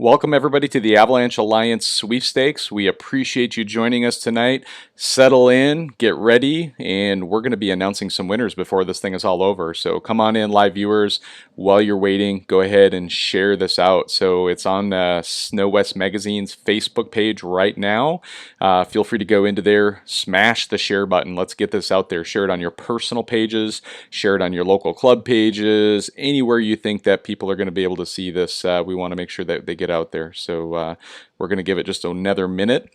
Welcome everybody to the Avalanche Alliance Sweepstakes. We appreciate you joining us tonight. Settle in, get ready, and we're going to be announcing some winners before this thing is all over. So come on in, live viewers. While you're waiting, go ahead and share this out. So it's on SnoWest Magazine's Facebook page right now. Feel free to go into there, smash the share button. Let's get this out there. Share it on your personal pages, share it on your local club pages, anywhere you think that people are going to be able to see this. We want to make sure that they get out there. So we're going to give it just another minute,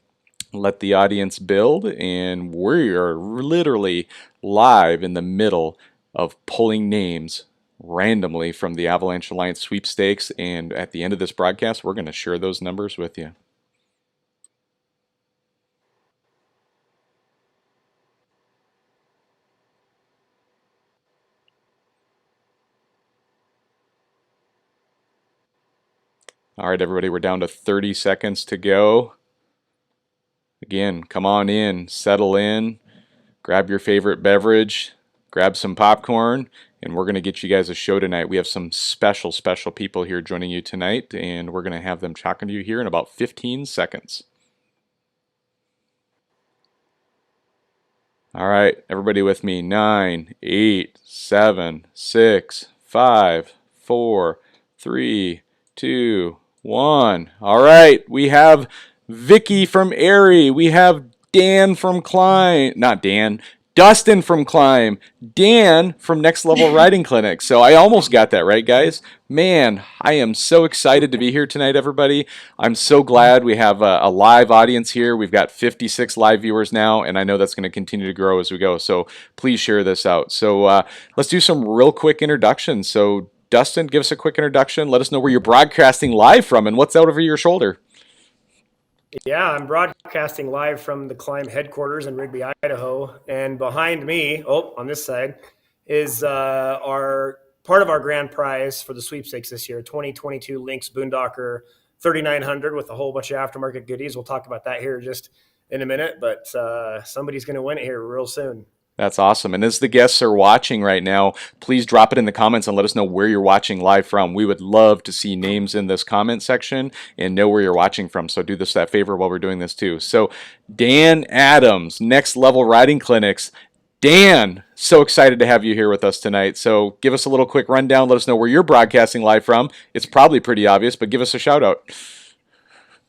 let the audience build, and we are literally live in the middle of pulling names randomly from the Avalanche Alliance Sweepstakes, and at the end of this broadcast we're going to share those numbers with you. All right, everybody, we're down to 30 seconds to go. Again, come on in, settle in, grab your favorite beverage, grab some popcorn, and we're going to get you guys a show tonight. We have some special people here joining you tonight, and we're going to have them talking to you here in about 15 seconds. All right, everybody with me. 9, 8, 7, 6, 5, 4, 3, 2, 1. All right, we have Vicky from AIARE. We have Dan from Klim. Not Dan. Dustin from Klim. Dan from Next Level Riding Clinic. So I almost got that right, guys. Man, I am so excited to be here tonight, everybody. I'm so glad we have a live audience here. We've got 56 live viewers now, and I know that's going to continue to grow as we go. So please share this out. So let's do some real quick introductions. So Dustin, give us a quick introduction. Let us know where you're broadcasting live from and what's out over your shoulder. Yeah, I'm broadcasting live from the Klim headquarters in Rigby, Idaho. And behind me, on this side, is our part of our grand prize for the sweepstakes this year, 2022 Lynx Boondocker 3900 with a whole bunch of aftermarket goodies. We'll talk about that here just in a minute, but somebody's going to win it here real soon. That's awesome. And as the guests are watching right now, please drop it in the comments and let us know where you're watching live from. We would love to see names in this comment section and know where you're watching from. So do us that favor while we're doing this too. So Dan Adams, Next Level Riding Clinics. Dan, so excited to have you here with us tonight. So give us a little quick rundown. Let us know where you're broadcasting live from. It's probably pretty obvious, but give us a shout out.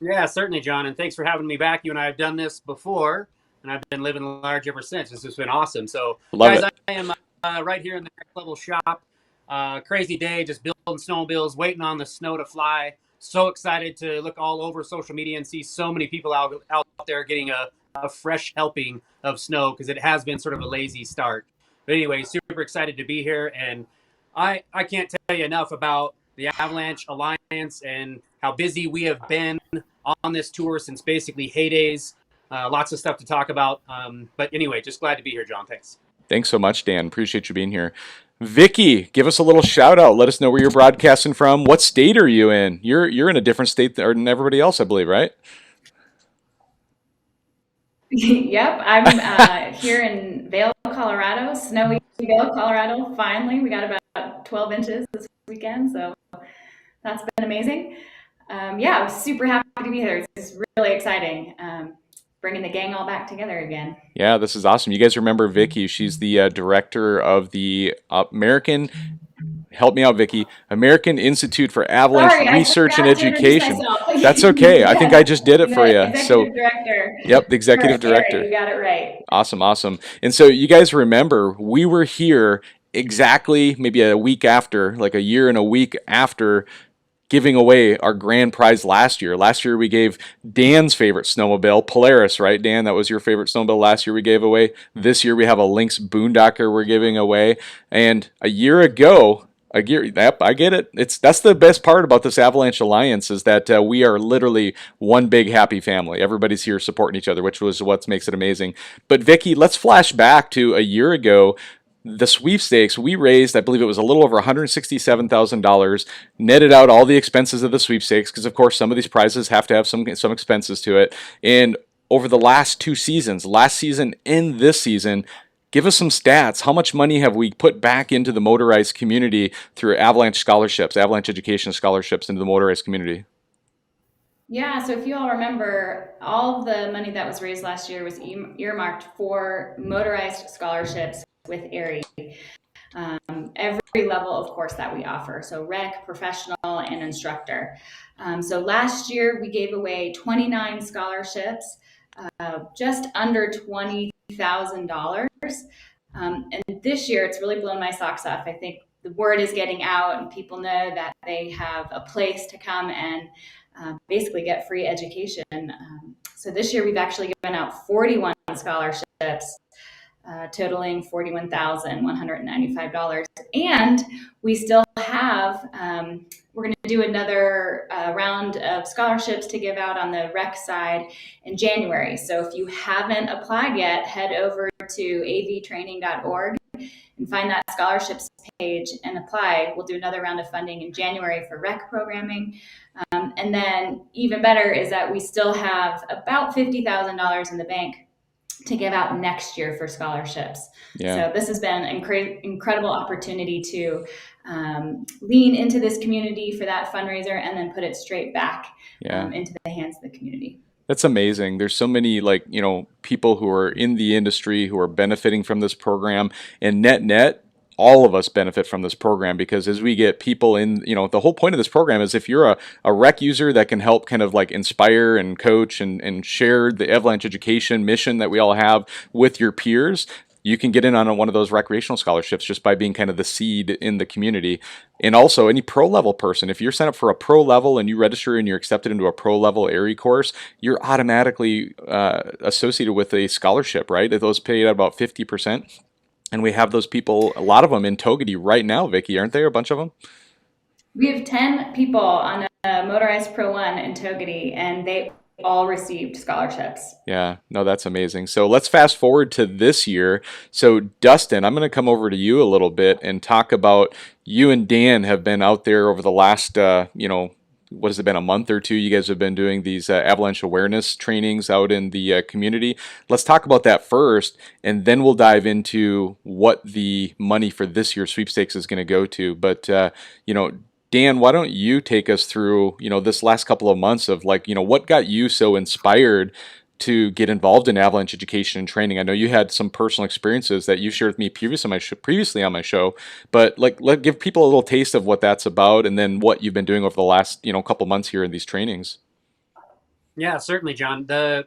Yeah, certainly, John. And thanks for having me back. You and I have done this before, and I've been living large ever since. This has been awesome. So, guys, I am right here in the Next Level shop. Crazy day, just building snowmobiles, waiting on the snow to fly. So excited to look all over social media and see so many people out there getting a fresh helping of snow, because it has been sort of a lazy start. But anyway, super excited to be here. And I can't tell you enough about the Avalanche Alliance and how busy we have been on this tour since basically heydays. Lots of stuff to talk about. But anyway, just glad to be here, John. Thanks. Thanks so much, Dan. Appreciate you being here. Vicky, give us a little shout out. Let us know where you're broadcasting from. What state are you in? You're in a different state than everybody else, I believe, right? Yep, I'm here in Vail, Colorado, snowy Vail, Colorado. Finally, we got about 12 inches this weekend, so that's been amazing. Yeah, I'm super happy to be here. It's really exciting. Bringing the gang all back together again. Yeah, this is awesome. You guys remember Vicky? She's the director of the American, help me out, Vicky, American Institute for Avalanche Research and Education. That's okay. Yeah. I think I just did it for you. Executive director. Yep, the executive director. You got it right. Awesome, awesome. And so you guys remember, we were here exactly maybe a week after, like a year and a week after, giving away our grand prize last year. Last year we gave Dan's favorite snowmobile, Polaris, right, Dan? That was your favorite snowmobile last year we gave away. This year we have a Lynx Boondocker we're giving away. And a year ago, yep, I get it. That's the best part about this Avalanche Alliance, is that we are literally one big happy family. Everybody's here supporting each other, which was what makes it amazing. But Vicky, let's flash back to a year ago. The sweepstakes, we raised, I believe it was a little over $167,000, netted out all the expenses of the sweepstakes, because of course some of these prizes have to have some expenses to it. And over the last two seasons, last season and this season, give us some stats. How much money have we put back into the motorized community through Avalanche scholarships, Avalanche education scholarships into the motorized community? Yeah, so if you all remember, all of the money that was raised last year was earmarked for motorized scholarships with AIARE. Every level, of course, that we offer. So rec, professional, and instructor. So last year we gave away 29 scholarships, just under $20,000. And this year it's really blown my socks off. I think the word is getting out and people know that they have a place to come and basically get free education. So this year we've actually given out 41 scholarships, totaling $41,195. And we still have, we're going to do another round of scholarships to give out on the rec side in January. So if you haven't applied yet, head over to avtraining.org and find that scholarships page and apply. We'll do another round of funding in January for rec programming. And then even better is that we still have about $50,000 in the bank to give out next year for scholarships. Yeah. So this has been an incredible opportunity to lean into this community for that fundraiser and then put it straight back into the hands of the community. That's amazing. There's so many people who are in the industry who are benefiting from this program, and net, all of us benefit from this program, because as we get people in, the whole point of this program is if you're a rec user that can help kind of like inspire and coach and share the Avalanche education mission that we all have with your peers, you can get in on one of those recreational scholarships just by being kind of the seed in the community. And also any pro level person, if you're signed up for a pro level and you register and you're accepted into a pro level AIARE course, you're automatically associated with a scholarship, right? Those pay at about 50%. And we have those people, a lot of them in Togedy right now, Vicki, aren't there? A bunch of them? We have 10 people on a motorized Pro 1 in Togedy, and they all received scholarships. Yeah, no, that's amazing. So let's fast forward to this year. So Dustin, I'm going to come over to you a little bit and talk about, you and Dan have been out there over the last, what has it been, a month or two? You guys have been doing these avalanche awareness trainings out in the community. Let's talk about that first, and then we'll dive into what the money for this year's sweepstakes is going to go to. But, Dan, why don't you take us through, this last couple of months of what got you so inspired to get involved in avalanche education and training? I know you had some personal experiences that you shared with me previously on my show, but give people a little taste of what that's about, and then what you've been doing over the last couple months here in these trainings. Yeah, certainly, John. The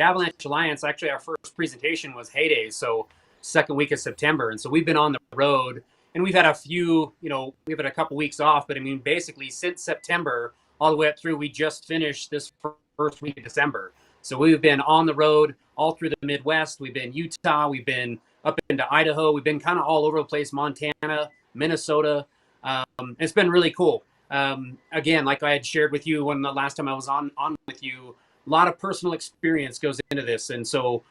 Avalanche Alliance, actually, our first presentation was heydays, so second week of September, and so we've been on the road, and we've had a few, we've had a couple weeks off, but I mean, basically since September all the way up through, we just finished this first week of December. So we've been on the road all through the Midwest. We've been Utah. We've been up into Idaho. We've been kind of all over the place, Montana, Minnesota. It's been really cool. Again, like I had shared with you when the last time I was on with you, a lot of personal experience goes into this. And so,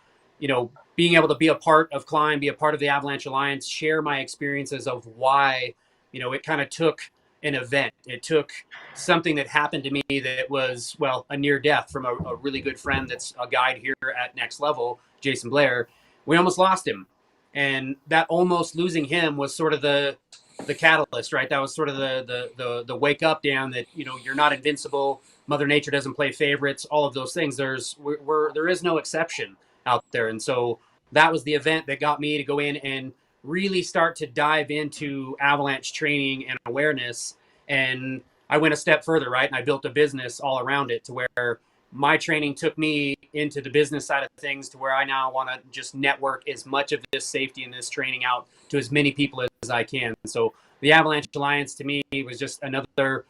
being able to be a part of Klim, be a part of the Avalanche Alliance, share my experiences of why, it kind of took an event. It took something that happened to me that was, a near death from a really good friend that's a guide here at Next Level, Jason Blair. We almost lost him. And that almost losing him was sort of the catalyst, right? That was sort of the wake up, Dan, that, you're not invincible. Mother Nature doesn't play favorites, all of those things. There is no exception out there. And so that was the event that got me to go in and really start to dive into avalanche training and awareness. And I went a step further, right? And I built a business all around it to where my training took me into the business side of things, to where I now want to just network as much of this safety and this training out to as many people as I can. So the Avalanche Alliance to me was just another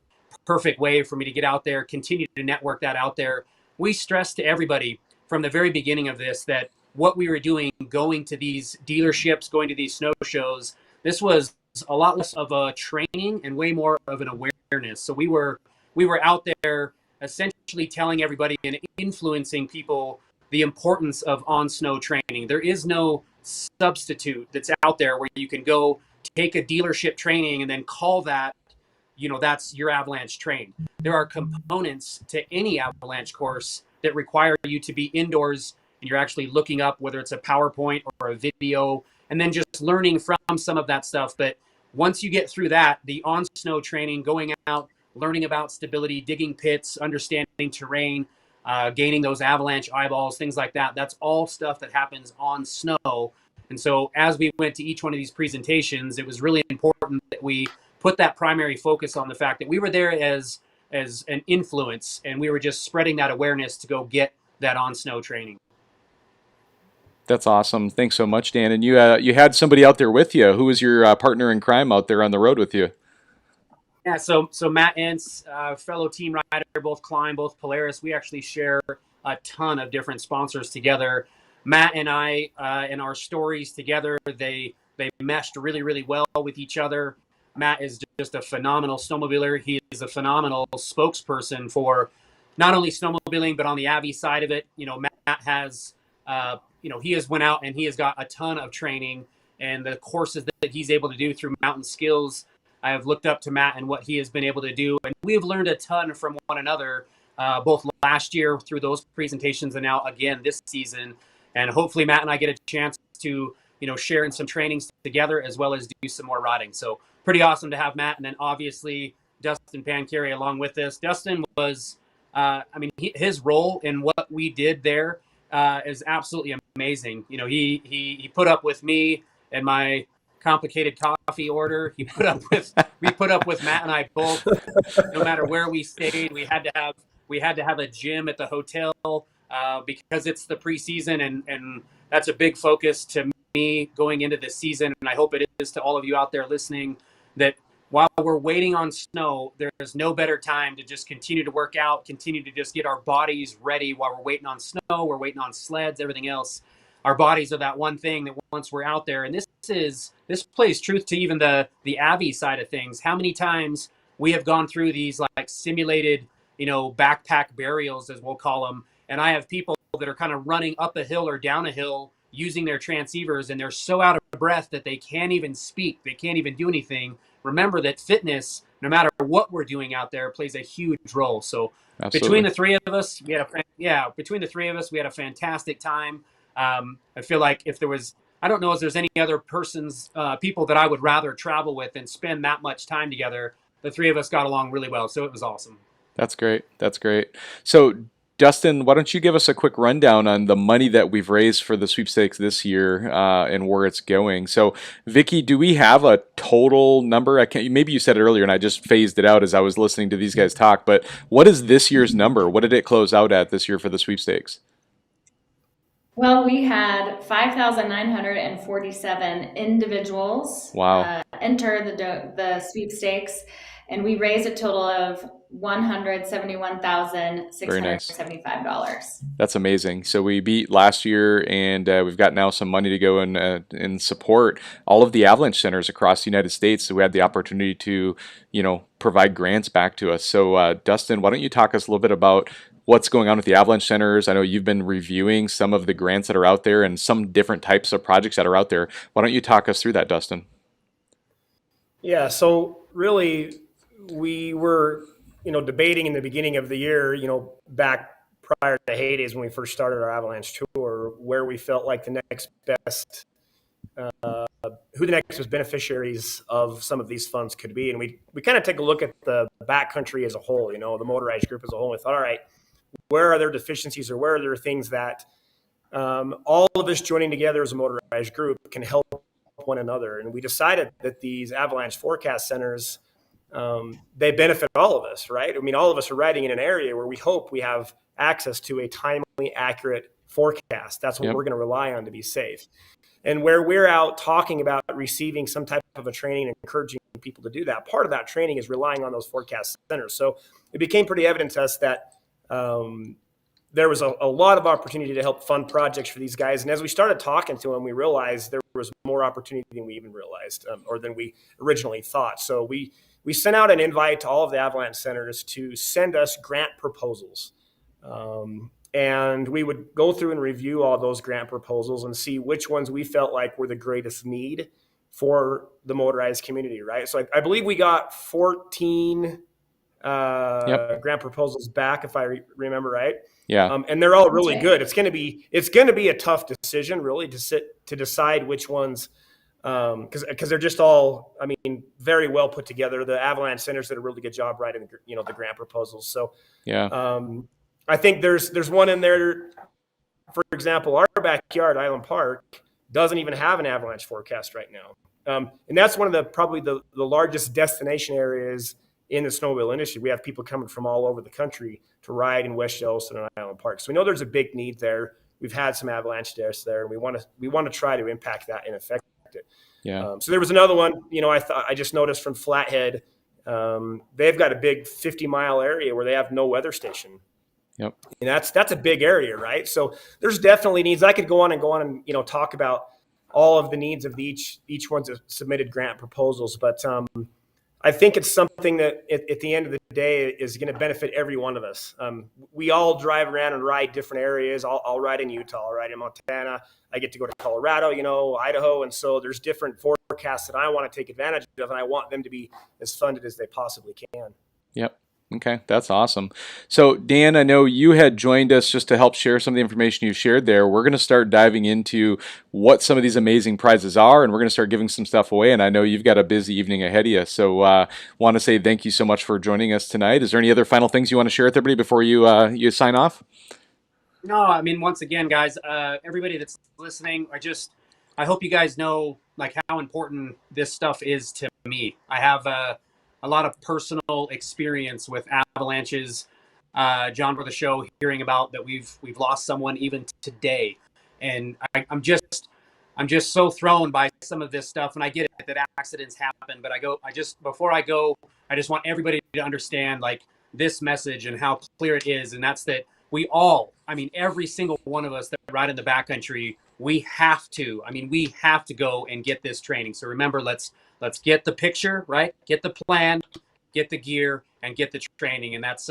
perfect way for me to get out there, continue to network that out there. We stressed to everybody from the very beginning of this that what we were doing, going to these dealerships, going to these snow shows, this was a lot less of a training and way more of an awareness. So we were out there essentially telling everybody and influencing people the importance of on snow training. There is no substitute that's out there where you can go take a dealership training and then call that, that's your avalanche train. There are components to any avalanche course that require you to be indoors, and you're actually looking up whether it's a PowerPoint or a video, and then just learning from some of that stuff. But once you get through that, the on snow training, going out, learning about stability, digging pits, understanding terrain, gaining those avalanche eyeballs, things like that. That's all stuff that happens on snow. And so as we went to each one of these presentations, it was really important that we put that primary focus on the fact that we were there as an influence, and we were just spreading that awareness to go get that on snow training. That's awesome. Thanks so much, Dan. And you had somebody out there with you. Who was your partner in crime out there on the road with you? Yeah, so Matt Entz, fellow team rider, both Klim, both Polaris, we actually share a ton of different sponsors together. Matt and I, and our stories together, they meshed really, really well with each other. Matt is just a phenomenal snowmobiler. He is a phenomenal spokesperson for not only snowmobiling, but on the Avy side of it. Matt has, he has went out and he has got a ton of training, and the courses that he's able to do through Mountain Skills. I have looked up to Matt and what he has been able to do, and we have learned a ton from one another, both last year through those presentations and now again this season. And hopefully Matt and I get a chance to, share in some trainings together as well as do some more riding. So pretty awesome to have Matt. And then obviously Dustin Pancari along with this. Dustin was, his role in what we did there is absolutely amazing. He put up with me and my complicated coffee order. We put up with Matt and I both. No matter where we stayed, we had to have a gym at the hotel because it's the preseason, and that's a big focus to me going into this season. And I hope it is to all of you out there listening, that while we're waiting on snow, there's no better time to just continue to work out, continue to just get our bodies ready while we're waiting on snow, we're waiting on sleds, everything else. Our bodies are that one thing that once we're out there, and this plays truth to even the Avy side of things. How many times we have gone through these like simulated, backpack burials, as we'll call them, and I have people that are kind of running up a hill or down a hill using their transceivers, and they're so out of breath that they can't even speak, they can't even do anything. Remember that fitness, no matter what we're doing out there, plays a huge role. So Absolutely. between the three of us, we had a fantastic time. I feel like if there was, I don't know if there's any other people that I would rather travel with and spend that much time together. The three of us got along really well, so it was awesome. That's great. That's great. So, Dustin, why don't you give us a quick rundown on the money that we've raised for the sweepstakes this year and where it's going? So, Vicky, do we have a total number? Maybe you said it earlier and I just phased it out as I was listening to these guys talk, but what is this year's number? What did it close out at this year for the sweepstakes? Well, we had 5,947 individuals enter the sweepstakes, and we raised a total of $171,675. That's amazing. So we beat last year, and we've got now some money to go and support all of the Avalanche centers across the United States. So we had the opportunity to, provide grants back to us. So Dustin, why don't you talk us a little bit about what's going on with the Avalanche centers? I know you've been reviewing some of the grants that are out there and some different types of projects that are out there. Why don't you talk us through that, Dustin? Yeah, so really we were, debating in the beginning of the year, back prior to the heydays when we first started our Avalanche tour, where we felt like the next best, who the next best beneficiaries of some of these funds could be. And we kind of take a look at the backcountry as a whole, the motorized group as a whole. And we thought, all right, where are there deficiencies, or where are there things that all of us joining together as a motorized group can help one another? And we decided that these Avalanche forecast centers, they benefit all of us, right? I mean, all of us are riding in an area where we hope we have access to a timely, accurate forecast. That's what we're going to rely on to be safe. And where we're out talking about receiving some type of a training and encouraging people to do that, part of that training is relying on those forecast centers. So it became pretty evident to us that there was a lot of opportunity to help fund projects for these guys. And as we started talking to them, we realized there was more opportunity than we even realized, or than we originally thought. So we sent out an invite to all of the Avalanche centers to send us grant proposals. And we would go through and review all those grant proposals and see which ones we felt like were the greatest need for the motorized community, right? So I believe we got 14 grant proposals back, if I remember right. Yeah. And they're all really good. It's going to be a tough decision, really, to decide which ones because they're just all, I mean, very well put together. The Avalanche Centers did a really good job writing, the grant proposals. So Yeah. I think there's one in there. For example, our backyard, Island Park, doesn't even have an avalanche forecast right now. And that's one of probably the largest destination areas in the snowmobile industry. We have people coming from all over the country to ride in West Yellowstone and Island Park. So we know there's a big need there. We've had some avalanche deaths there, and we want to try to impact that and affect it. Yeah. So there was another one. I just noticed from Flathead, they've got a big 50-mile area where they have no weather station. Yep. And that's a big area, right? So there's definitely needs. I could go on and talk about all of the needs of each one's submitted grant proposals, but I think it's something that at the end of the day is going to benefit every one of us. We all drive around and ride different areas. I'll ride in Utah, I'll ride in Montana. I get to go to Colorado, Idaho, and so there's different forecasts that I want to take advantage of, and I want them to be as funded as they possibly can. Yep. Okay, that's awesome. So, Dan, I know you had joined us just to help share some of the information you shared there. We're going to start diving into what some of these amazing prizes are, and we're going to start giving some stuff away. And I know you've got a busy evening ahead of you, so want to say thank you so much for joining us tonight. Is there any other final things you want to share with everybody before you sign off? No, I mean, once again, guys, everybody that's listening, I hope you guys know like how important this stuff is to me. I have a lot of personal experience with avalanches. John, for the show, hearing about that we've lost someone even today, and I'm just so thrown by some of this stuff. And I get it that accidents happen, but before I go, I just want everybody to understand like this message and how clear it is, and that's that we all, I mean, every single one of us that ride in the backcountry, we have to go and get this training. So remember, let's get the picture, right? Get the plan, get the gear, and get the training. And that's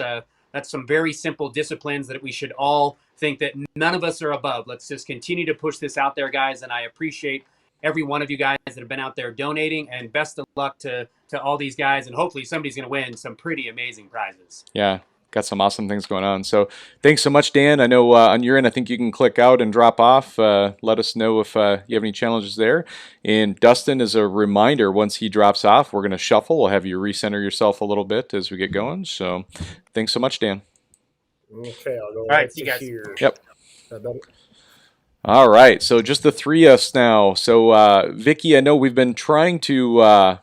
some very simple disciplines that we should all think that none of us are above. Let's just continue to push this out there, guys. And I appreciate every one of you guys that have been out there donating, and best of luck to all these guys. And hopefully somebody's going to win some pretty amazing prizes. Yeah. Got some awesome things going on. So thanks so much, Dan. I know on your end, I think you can click out and drop off. Let us know if you have any challenges there. And Dustin, as a reminder, once he drops off, we're going to shuffle. We'll have you recenter yourself a little bit as we get going. So thanks so much, Dan. Okay, I'll go all right, see you guys. Here. Yep. All right, so just the three of us now. So Vicky, I know we've been trying to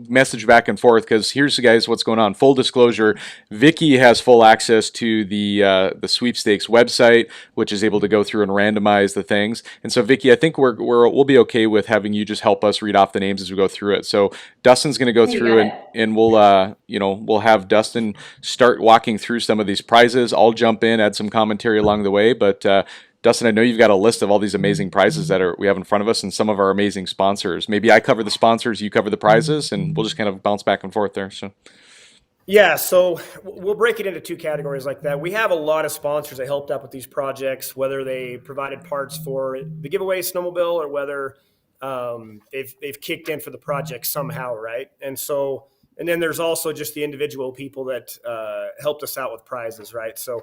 message back and forth, because here's, guys, what's going on. Full disclosure, Vicky has full access to the Sweepstakes website, which is able to go through and randomize the things. And so, Vicky, I think we'll be okay with having you just help us read off the names as we go through it. So Dustin's going to go through and we'll have Dustin start walking through some of these prizes. I'll jump in, add some commentary along the way, but Dustin, I know you've got a list of all these amazing prizes that we have in front of us, and some of our amazing sponsors. Maybe I cover the sponsors, you cover the prizes, and we'll just kind of bounce back and forth there. So, yeah, so we'll break it into two categories like that. We have a lot of sponsors that helped out with these projects, whether they provided parts for the giveaway snowmobile or whether they've kicked in for the project somehow, right? And then there's also just the individual people that helped us out with prizes, right? So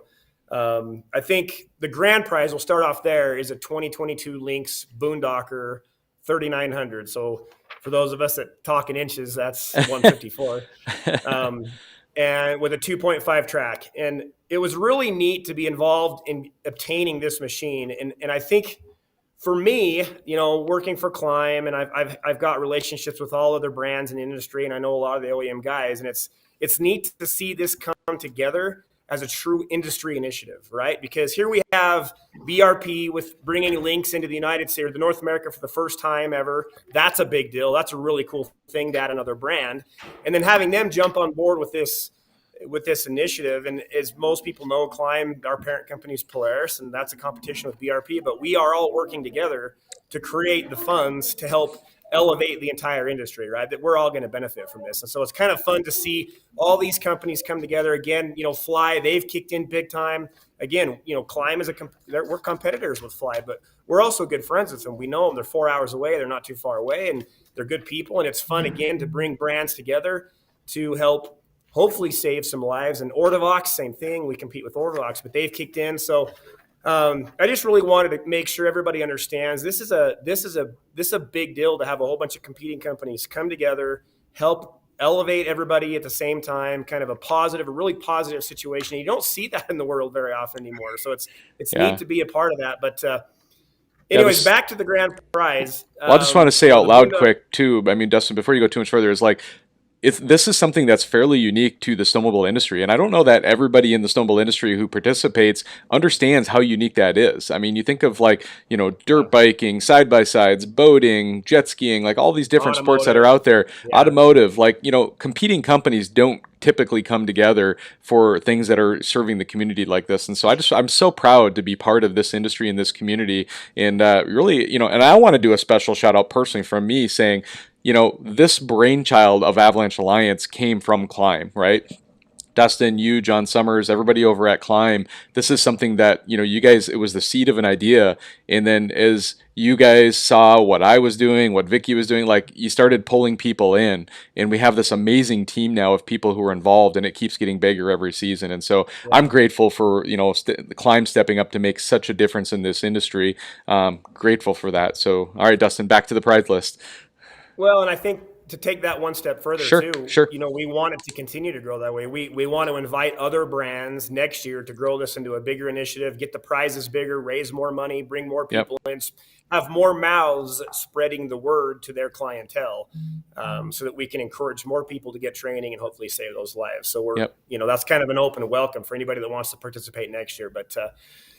I think the grand prize, we'll start off there, is a 2022 Lynx Boondocker 3900. So for those of us that talk in inches, that's 154. And with a 2.5 track. And it was really neat to be involved in obtaining this machine. And I think for me, working for Klim, and I've got relationships with all other brands in the industry, and I know a lot of the OEM guys, and it's neat to see this come together as a true industry initiative, right? Because here we have BRP with bringing Lynx into the United States, or the North America, for the first time ever. That's a big deal. That's a really cool thing to add another brand. And then having them jump on board with this initiative. And as most people know, Klim, our parent company, is Polaris, and that's a competition with BRP. But we are all working together to create the funds to help elevate the entire industry, right? That we're all going to benefit from this. And so it's kind of fun to see all these companies come together again. Fly, they've kicked in big time. Again, Klim is we're competitors with Fly, but we're also good friends with them. We know them. They're 4 hours away. They're not too far away, and they're good people. And it's fun, again, to bring brands together to help hopefully save some lives. And Ortovox, same thing. We compete with Ortovox, but they've kicked in. So I just really wanted to make sure everybody understands this is a big deal to have a whole bunch of competing companies come together, help elevate everybody at the same time, kind of a really positive situation. You don't see that in the world very often anymore. So it's neat to be a part of that. But anyways, back to the grand prize. Well, I just want to say out loud quick too. I mean, Dustin, before you go too much further, is like, this is something that's fairly unique to the snowmobile industry, and I don't know that everybody in the snowmobile industry who participates understands how unique that is. I mean, you think of like, you know, dirt biking, side-by-sides, boating, jet skiing, like all these different sports that are out there, automotive, like, you know, competing companies don't typically come together for things that are serving the community like this. And so I'm so proud to be part of this industry and this community. And really, you know, and I want to do a special shout out personally from me saying, you know, this brainchild of Avalanche Alliance came from Klim, right? Dustin, you, John Summers, everybody over at Klim, this is something that, you know, you guys, it was the seed of an idea. And then as you guys saw what I was doing, what Vicky was doing, like, you started pulling people in, and we have this amazing team now of people who are involved, and it keeps getting bigger every season. And so I'm grateful for, you know, Klim stepping up to make such a difference in this industry. Grateful for that. So, all right, Dustin, back to the prize list. Well, and I think to take that one step further too, you know, we want it to continue to grow that way. We want to invite other brands next year to grow this into a bigger initiative, get the prizes bigger, raise more money, bring more people in, have more mouths spreading the word to their clientele, so that we can encourage more people to get training and hopefully save those lives. So we're, you know, that's kind of an open welcome for anybody that wants to participate next year. But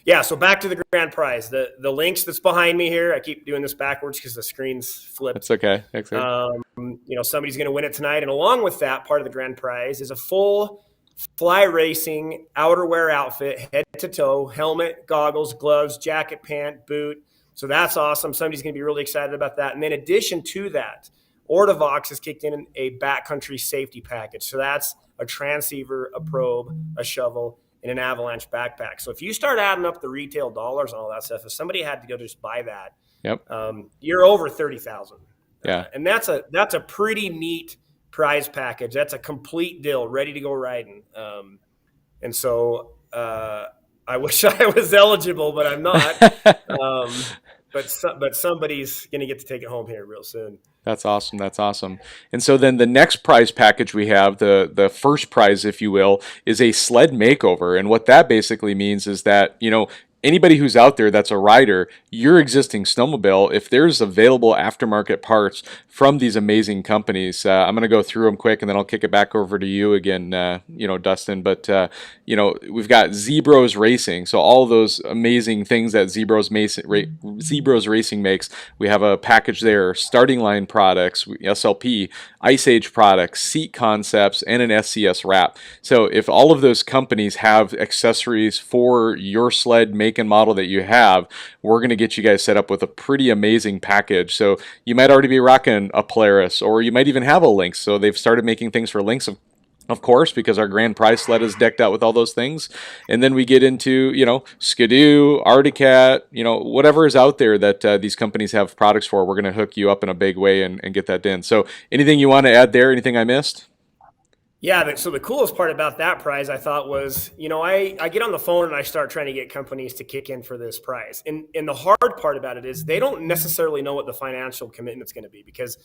yeah, so back to the grand prize, the Lynx that's behind me here. I keep doing this backwards because the screen's flipped. It's okay. You know, somebody's going to win it tonight. And along with that, part of the grand prize is a full fly racing outerwear outfit, head to toe, helmet, goggles, gloves, jacket, pant, boot. So that's awesome. Somebody's going to be really excited about that. And then in addition to that, Ortovox has kicked in a backcountry safety package. So that's a transceiver, a probe, a shovel, and an Avalanche backpack. So if you start adding up the retail dollars and all that stuff, if somebody had to go just buy that, you're over 30,000. Yeah, and that's a pretty neat prize package. That's a complete deal, ready to go riding. And so I wish I was eligible, but I'm not. But somebody's going to get to take it home here real soon. That's awesome. That's awesome. And so then the next prize package we have, the first prize, if you will, is a sled makeover. And what that basically means is that, you know, anybody who's out there that's a rider, your existing snowmobile, if there's available aftermarket parts from these amazing companies, I'm going to go through them quick and then I'll kick it back over to you again, you know, Dustin. But, you know, we've got Zbroz Racing. So all those amazing things that Zbroz Racing makes, we have a package there, starting line products, SLP, Iceage products, seat concepts, and an SCS wrap. So if all of those companies have accessories for your sled make and model that you have, we're going to get you guys set up with a pretty amazing package. So you might already be rocking a Polaris, or you might even have a Lynx. So they've started making things for Lynx, of course, because our grand prize sled is decked out with all those things. And then we get into, you know, Skidoo, Arctic Cat, you know, whatever is out there that these companies have products for, we're going to hook you up in a big way and get that in. So anything you want to add there? Anything I missed? Yeah, so the coolest part about that prize, I thought, was, you know, I get on the phone and I start trying to get companies to kick in for this prize. And the hard part about it is they don't necessarily know what the financial commitment's going to be, because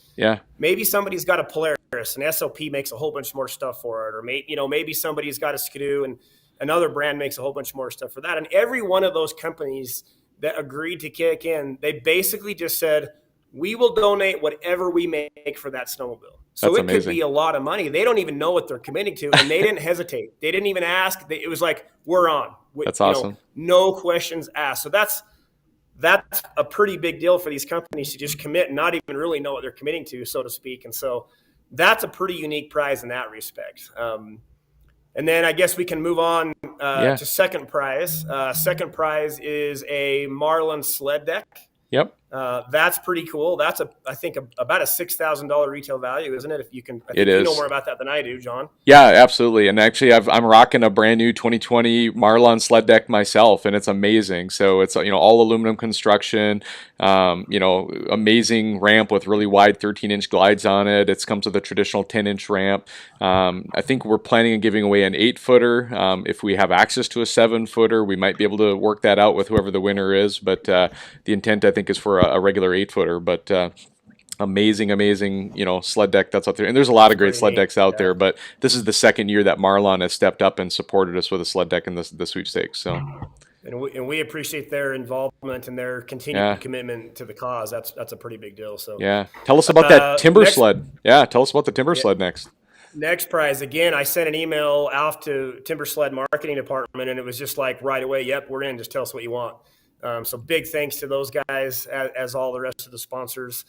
maybe somebody's got a Polaris and SLP makes a whole bunch more stuff for it, or maybe somebody's got a Skidoo and another brand makes a whole bunch more stuff for that. And every one of those companies that agreed to kick in, they basically just said, we will donate whatever we make for that snowmobile. So That's it amazing. Could be a lot of money. They don't even know what they're committing to, and they didn't hesitate. They didn't even ask. It was like, we're on. That's awesome. No questions asked. So that's a pretty big deal for these companies to just commit and not even really know what they're committing to, so to speak. And so that's a pretty unique prize in that respect. And then I guess we can move on to second prize. Second prize is a Marlon sled deck. Yep. That's pretty cool. That's I think about a $6,000 retail value, isn't it? If you can, I think It you is. know more about that than I do, John. Yeah, absolutely. And actually, I'm rocking a brand new 2020 Marlon sled deck myself, and it's amazing. So it's all aluminum construction, amazing ramp with really wide 13-inch glides on it. It comes with a traditional 10-inch ramp. I think we're planning on giving away an 8-footer. If we have access to a 7-footer, we might be able to work that out with whoever the winner is. But the intent, I think, is for a regular 8-footer. But amazing sled deck that's out there, and there's a lot of great sled decks out there, but this is the second year that Marlon has stepped up and supported us with a sled deck in the sweepstakes. So and we appreciate their involvement and their continued commitment to the cause. That's a pretty big deal. So yeah, tell us about that Timbersled. Tell us about the Timbersled next. Next prize, again, I sent an email out to Timbersled marketing department, and it was just like right away, yep, we're in, just tell us what you want. So big thanks to those guys, as all the rest of the sponsors.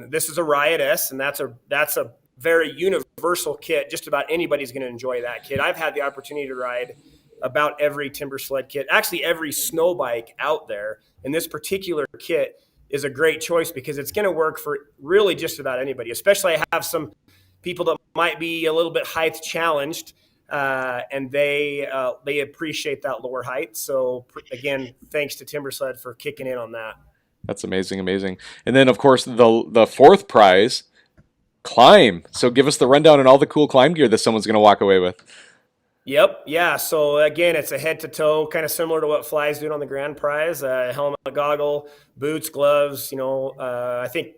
This is a Riot S, and that's a very universal kit. Just about anybody's going to enjoy that kit. I've had the opportunity to ride about every Timbersled kit, actually every snow bike out there, and this particular kit is a great choice because it's going to work for really just about anybody. Especially I have some people that might be a little bit height challenged, and they appreciate that lower height. So again, thanks to Timbersled for kicking in on that. That's amazing. And then, of course, the fourth prize, Klim. So give us the rundown on all the cool Klim gear that someone's going to walk away with. Yep. Yeah. So again, it's a head-to-toe, kind of similar to what Fly's doing on the grand prize. Helmet, goggle, boots, gloves. I think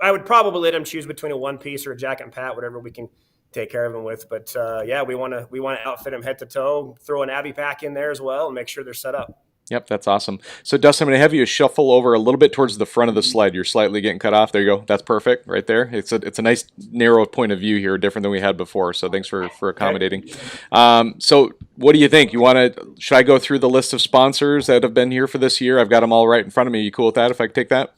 I would probably let them choose between a one-piece or a jacket and pat, whatever we can take care of them with. But we want to outfit them head-to-toe, throw an Abby pack in there as well, and make sure they're set up. Yep, that's awesome. So, Dustin, I'm going to have you shuffle over a little bit towards the front of the sled. You're slightly getting cut off. There you go. That's perfect right there. It's a nice narrow point of view here, different than we had before. So thanks for accommodating. So what do you think? Should I go through the list of sponsors that have been here for this year? I've got them all right in front of me. You cool with that if I can take that?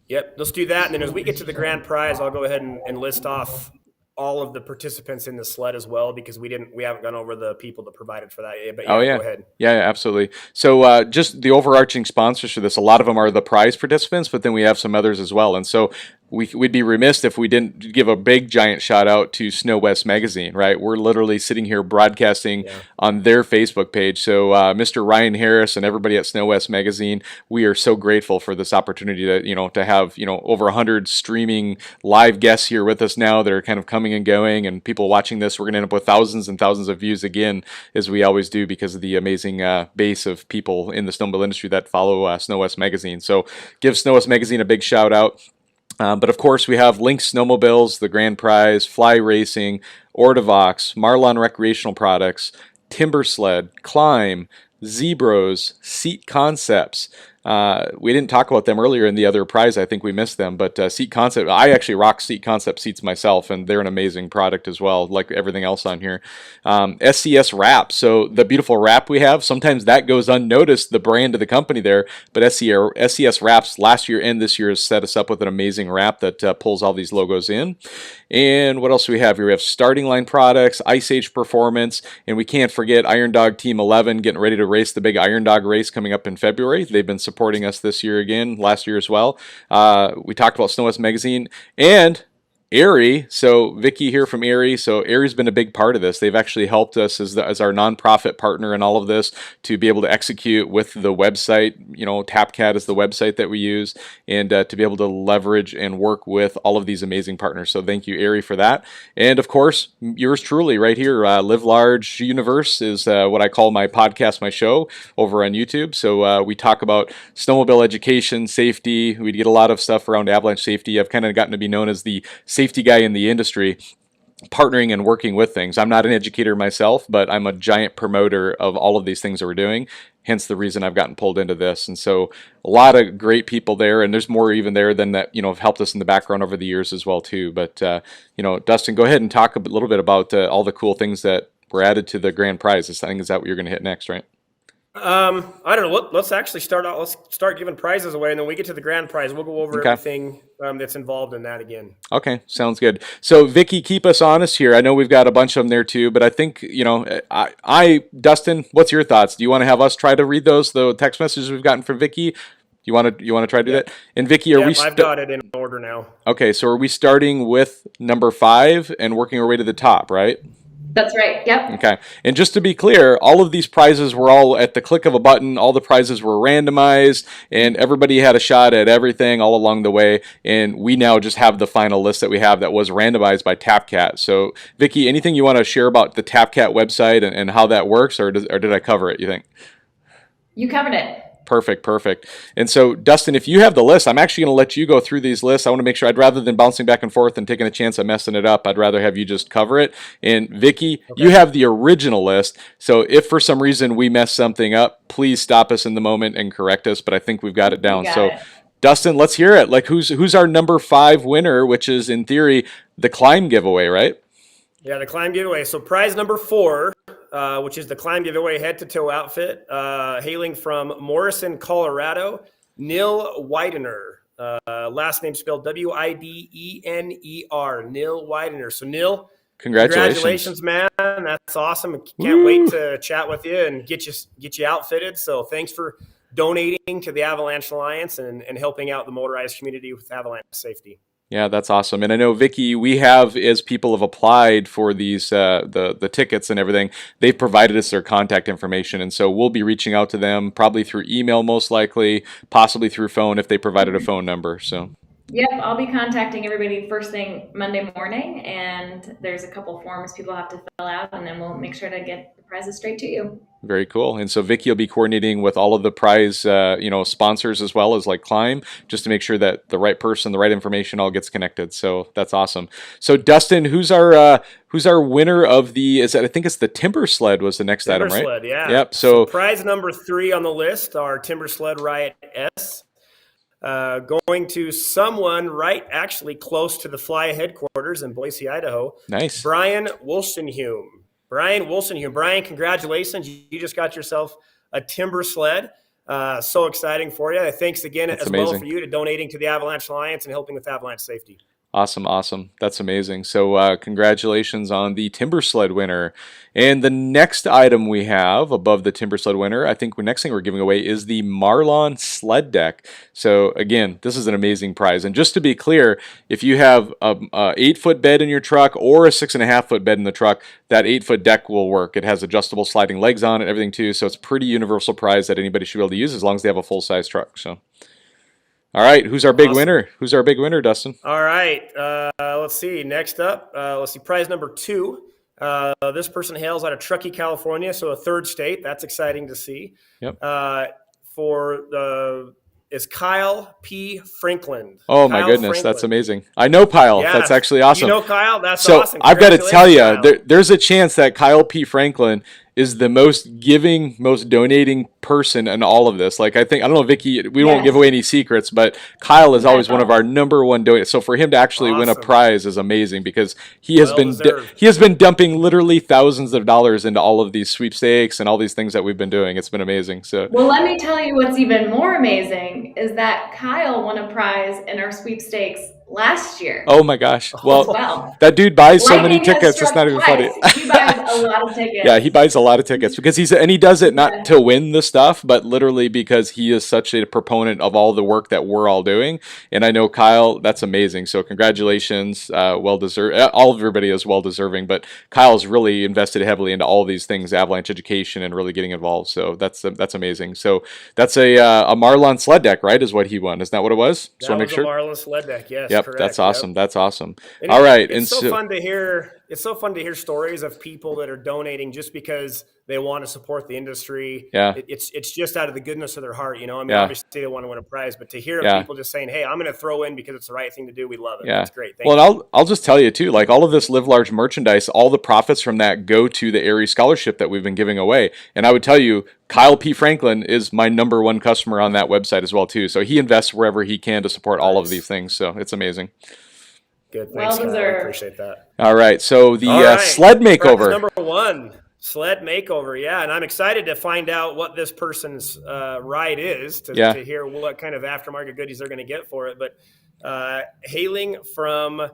Yep, let's do that. And then as we get to the grand prize, I'll go ahead and list off all of the participants in the sled as well, because we haven't gone over the people that provided for that yet. But go ahead. Yeah, absolutely. So just the overarching sponsors for this, a lot of them are the prize participants, but then we have some others as well. And so we'd be remiss if we didn't give a big giant shout out to SnoWest magazine, right? We're literally sitting here broadcasting on their Facebook page. So Mr. Ryan Harris and everybody at SnoWest magazine, we are so grateful for this opportunity to have over 100 streaming live guests here with us now that are kind of coming and going, and people watching this. We're going to end up with thousands and thousands of views again, as we always do, because of the amazing base of people in the snowmobile industry that follow SnoWest magazine. So give SnoWest magazine a big shout out. But of course, we have Lynx Snowmobiles, the grand prize, Fly Racing, Ortovox, Marlon Recreational Products, Timbersled, Klim, Zbroz, Seat Concepts. We didn't talk about them earlier in the other prize. I think we missed them, but Seat Concept, I actually rock Seat Concept seats myself, and they're an amazing product as well, like everything else on here. SCS Wraps, so the beautiful wrap we have, sometimes that goes unnoticed, the brand of the company there, but SCS Wraps last year and this year has set us up with an amazing wrap that pulls all these logos in. And what else do we have here? We have Starting Line Products, Iceage Performance, and we can't forget Iron Dog Team 11 getting ready to race the big Iron Dog race coming up in February. They've been supporting us this year again, last year as well. We talked about SnoWest Magazine and AIARE. So Vicky here from AIARE. So AIARE's been a big part of this. They've actually helped us as our nonprofit partner in all of this to be able to execute with the website. TapCat is the website that we use, and to be able to leverage and work with all of these amazing partners. So thank you, AIARE, for that. And of course, yours truly right here. Live Large Universe is what I call my podcast, my show over on YouTube. So we talk about snowmobile education, safety. We get a lot of stuff around avalanche safety. I've kind of gotten to be known as the safety guy in the industry, partnering and working with things. I'm not an educator myself, but I'm a giant promoter of all of these things that we're doing, hence the reason I've gotten pulled into this. And so a lot of great people there, and there's more even there than that, have helped us in the background over the years as well too. But Dustin, go ahead and talk a little bit about all the cool things that were added to the grand prize. I think is that what you're going to hit next, right? I don't know. Let's actually start out. Let's start giving prizes away, and then we get to the grand prize. We'll go over everything that's involved in that again. Okay, sounds good. So, Vicky, keep us honest here. I know we've got a bunch of them there too, but I think Dustin, what's your thoughts? Do you want to have us try to read the text messages we've gotten from Vicky? You want to try to do Yep. that? And Vicky, are I've got it in order now. Okay, so are we starting with number 5 and working our way to the top, right? That's right. Yep. Okay. And just to be clear, all of these prizes were all at the click of a button. All the prizes were randomized, and everybody had a shot at everything all along the way. And we now just have the final list that we have that was randomized by TapCat. So, Vicky, anything you want to share about the TapCat website and how that works, or did I cover it, you think? You covered it. Perfect. And so, Dustin, if you have the list, I'm actually going to let you go through these lists. I want to make sure, rather than bouncing back and forth and taking a chance of messing it up, I'd rather have you just cover it. And Vicky, you have the original list. So if for some reason we mess something up, please stop us in the moment and correct us. But I think we've got it down. Dustin, let's hear it. Like, who's our number 5 winner, which is in theory the Klim giveaway, right? Yeah, the Klim giveaway. So prize number 4. Which is the Klim giveaway head-to-toe outfit, hailing from Morrison, Colorado, Nil Widener. Last name spelled Widener, Nil Widener. So Nil, congratulations, man. That's awesome. Can't wait to chat with you and get you outfitted. So thanks for donating to the Avalanche Alliance and helping out the motorized community with Avalanche safety. Yeah, that's awesome. And I know, Vicky, we have, as people have applied for these the tickets and everything, they've provided us their contact information. And so we'll be reaching out to them probably through email, most likely, possibly through phone if they provided a phone number. So. Yep, I'll be contacting everybody first thing Monday morning, and there's a couple forms people have to fill out, and then we'll make sure to get the prizes straight to you. Very cool. And so Vicky will be coordinating with all of the prize, sponsors as well as like Klim, just to make sure that the right person, the right information all gets connected. So that's awesome. So Dustin, who's our winner of the? I think it's the Timbersled was the next item, right? Timbersled, yeah. Yep. So prize number 3 on the list, our Timbersled Riot S. Going to someone actually close to the Fly headquarters in Boise, Idaho. Nice. Brian Wolstenhume. Brian, congratulations. You just got yourself a Timbersled. So exciting for you. Thanks again as well for you to donating to the Avalanche Alliance and helping with avalanche safety. Awesome. That's amazing. So congratulations on the Timbersled winner. And the next item we have above the Timbersled winner, I think the next thing we're giving away is the Marlon sled deck. So again, this is an amazing prize. And just to be clear, if you have a 8-foot bed in your truck or a 6.5-foot bed in the truck, that 8-foot deck will work. It has adjustable sliding legs on it, everything too. So it's a pretty universal prize that anybody should be able to use as long as they have a full-size truck. So. All right, who's our big winner? Who's our big winner, Dustin? All right, let's see. Next up, let's see, prize number 2. This person hails out of Truckee, California, so a third state. That's exciting to see. Yep. Is Kyle P. Franklin. Oh, my goodness, that's amazing. I know Kyle. Yeah. That's actually awesome. You know Kyle? That's so awesome. I've got to tell you, there's a chance that Kyle P. Franklin is the most giving, most donating person in all of this. Like, I don't know, Vicky, we won't give away any secrets, but Kyle is always one of our number 1 donators. So for him to actually win a prize is amazing because he has been dumping literally thousands of dollars into all of these sweepstakes and all these things that we've been doing. It's been amazing. So well, let me tell you what's even more amazing is that Kyle won a prize in our sweepstakes last year. Oh my gosh. Well, that dude buys so many tickets, it's not even funny. He buys a lot of tickets. Yeah, he buys a lot of tickets because he does it not to win the stuff, but literally because he is such a proponent of all the work that we're all doing. And I know Kyle, that's amazing. So congratulations, well deserved. All of everybody is well deserving, but Kyle's really invested heavily into all these things, avalanche education, and really getting involved. So that's amazing. So that's a Marlon sled deck, right? Is what he won. Isn't that what it was? That was a Marlon sled deck. Yes. Yep, correct. That's awesome. Yep. That's awesome. And all right, it's so fun to hear. It's so fun to hear stories of people that are donating just because they want to support the industry. Yeah, it's just out of the goodness of their heart, you know. I mean, obviously they want to win a prize, but to hear people just saying, "Hey, I'm going to throw in because it's the right thing to do," we love it. Yeah, that's great. Thank you. And I'll just tell you too, like all of this Live Large merchandise, all the profits from that go to the AIARE scholarship that we've been giving away. And I would tell you, Kyle P. Franklin is my number 1 customer on that website as well too. So he invests wherever he can to support all of these things. So it's amazing. Good. Thanks, Kyle. I appreciate that. All right. So the sled makeover. Number 1, sled makeover. Yeah. And I'm excited to find out what this person's ride is to hear what kind of aftermarket goodies they're going to get for it. But hailing from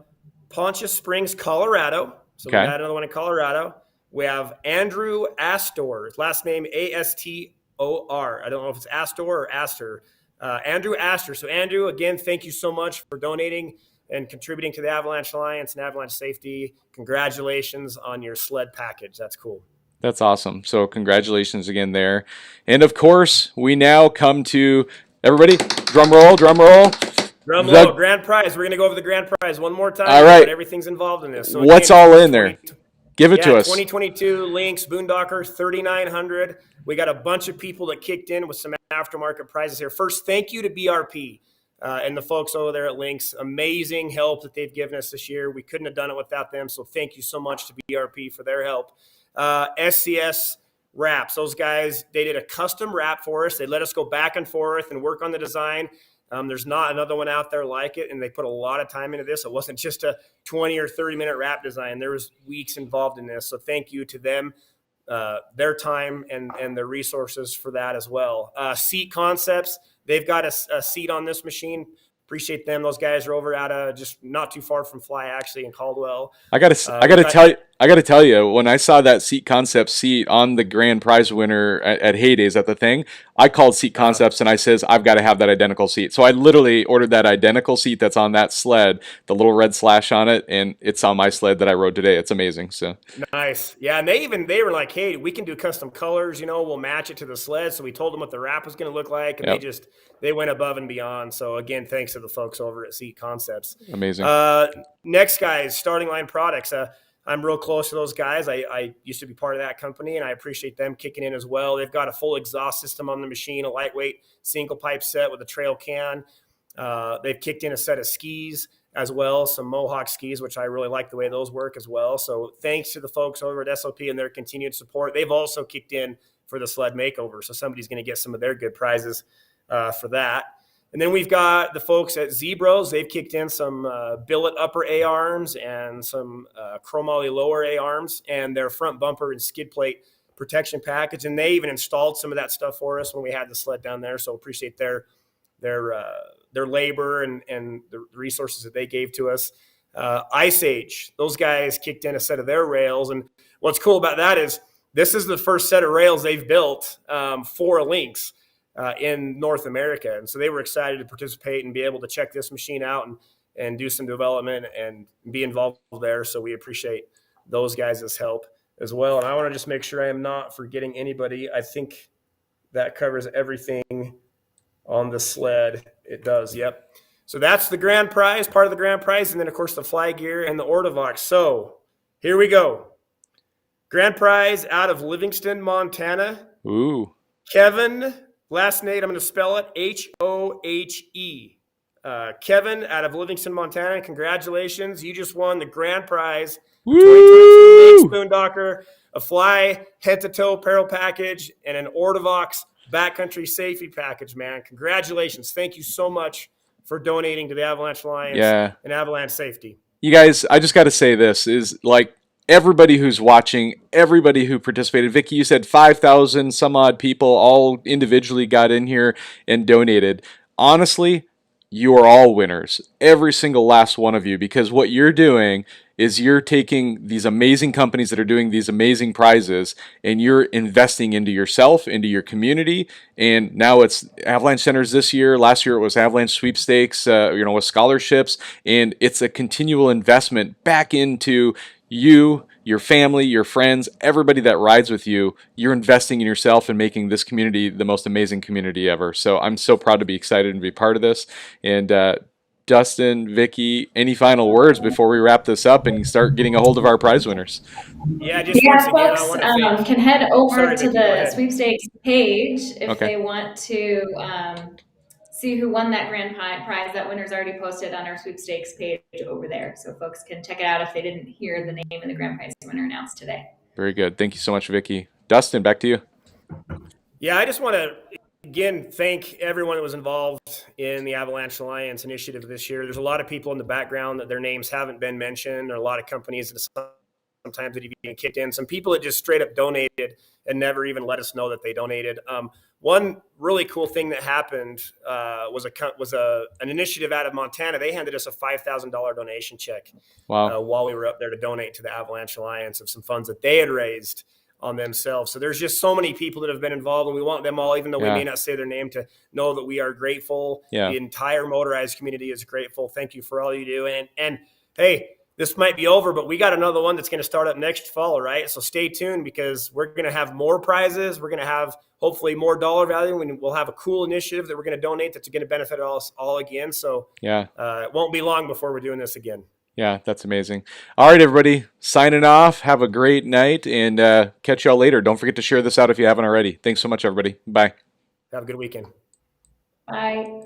Pontius Springs, Colorado. So we got another one in Colorado. We have Andrew Astor. His last name Astor. I don't know if it's Astor or Astor. Andrew Astor. So Andrew, again, thank you so much for donating and contributing to the Avalanche Alliance and Avalanche Safety. Congratulations on your sled package. That's cool. That's awesome. So congratulations again there. And of course, we now come to everybody, drum roll, drum roll. Drum roll, grand prize. We're going to go over the grand prize one more time. All right. Everything's involved in this. So what's again, all in there? Give it to us. 2022 Lynx Boondocker, 3,900. We got a bunch of people that kicked in with some aftermarket prizes here. First, thank you to BRP and the folks over there at Lynx. Amazing help that they've given us this year. We couldn't have done it without them. So thank you so much to BRP for their help. SCS Wraps. Those guys, they did a custom wrap for us. They let us go back and forth and work on the design. There's not another one out there like it, and they put a lot of time into this. It wasn't just a 20 or 30-minute wrap design. There was weeks involved in this. So thank you to them, their time and their resources for that as well. Seat Concepts, they've got a seat on this machine. Appreciate them. Those guys are over at just not too far from Fly, actually, in Caldwell. I gotta tell you, when I saw that Seat Concepts seat on the grand prize winner at Heydays at the thing, I called Seat Concepts and I says, I've got to have that identical seat. So I literally ordered that identical seat that's on that sled, the little red slash on it, and it's on my sled that I rode today. It's amazing. So nice. Yeah, and they were like, hey, we can do custom colors, we'll match it to the sled. So we told them what the wrap was going to look like, and they went above and beyond. So again, thanks to the folks over at Seat Concepts. Amazing. Next, guys, Starting Line Products. I'm real close to those guys. I used to be part of that company, and I appreciate them kicking in as well. They've got a full exhaust system on the machine, a lightweight single pipe set with a trail can. They've kicked in a set of skis as well, some Mohawk skis, which I really like the way those work as well. So thanks to the folks over at SOP and their continued support. They've also kicked in for the sled makeover, so somebody's going to get some of their good prizes for that. And then we've got the folks at Zbroz. They've kicked in some billet upper A-arms and some chromoly lower A-arms and their front bumper and skid plate protection package. And they even installed some of that stuff for us when we had the sled down there. So appreciate their labor and the resources that they gave to us. Iceage, those guys kicked in a set of their rails. And what's cool about that is this is the first set of rails they've built for a Lynx in North America. And so they were excited to participate and be able to check this machine out and do some development and be involved there. So we appreciate those guys' help as well. And I want to just make sure I am not forgetting anybody. I think that covers everything on the sled. It does. Yep. So that's the grand prize, part of the grand prize. And then of course the fly gear and the Ortovox. So here we go. Grand prize out of Livingston, Montana. Ooh. Kevin, last name, I'm going to spell it Hohe. Kevin out of Livingston, Montana. Congratulations. You just won the grand prize. Woo! 2022 Lynx Boondocker, a fly head-to-toe apparel package, and an Ortovox backcountry safety package, man. Congratulations. Thank you so much for donating to the Avalanche Alliance and Avalanche Safety. You guys, I just got to say this is like, everybody who's watching, everybody who participated. Vicky, you said 5,000 some odd people all individually got in here and donated. Honestly, you are all winners. Every single last one of you, because what you're doing is you're taking these amazing companies that are doing these amazing prizes and you're investing into yourself, into your community. And now it's Avalanche Centers this year. Last year it was Avalanche Sweepstakes, with scholarships. And it's a continual investment back into you, your family, your friends, everybody that rides with you. You're investing in yourself and making this community the most amazing community ever. So I'm so proud to be excited and be part of this. And Dustin, Vicky, any final words before we wrap this up and start getting a hold of our prize winners? Folks can head over to the sweepstakes page if they want to see who won that grand prize. That winner's already posted on our sweepstakes page over there, so folks can check it out if they didn't hear the name of the grand prize winner announced today. Very good. Thank you so much, Vicky. Dustin, back to you. Yeah, I just want to again thank everyone that was involved in the Avalanche Alliance initiative this year. There's a lot of people in the background that their names haven't been mentioned. There are a lot of companies that sometimes that even kicked in. Some people that just straight up donated and never even let us know that they donated. One really cool thing that happened was an initiative out of Montana. They handed us a $5,000 donation check while we were up there to donate to the Avalanche Alliance of some funds that they had raised on themselves. So there's just so many people that have been involved, and we want them all, even though we may not say their name, to know that we are grateful. The entire motorized community is grateful. Thank you for all you do. And hey, this might be over, but we got another one that's going to start up next fall, right? So stay tuned, because we're going to have more prizes. We're going to have hopefully more dollar value, and we'll have a cool initiative that we're going to donate that's going to benefit us all again. So it won't be long before we're doing this again. Yeah, that's amazing. All right, everybody, signing off. Have a great night, and catch y'all later. Don't forget to share this out if you haven't already. Thanks so much, everybody. Bye. Have a good weekend. Bye.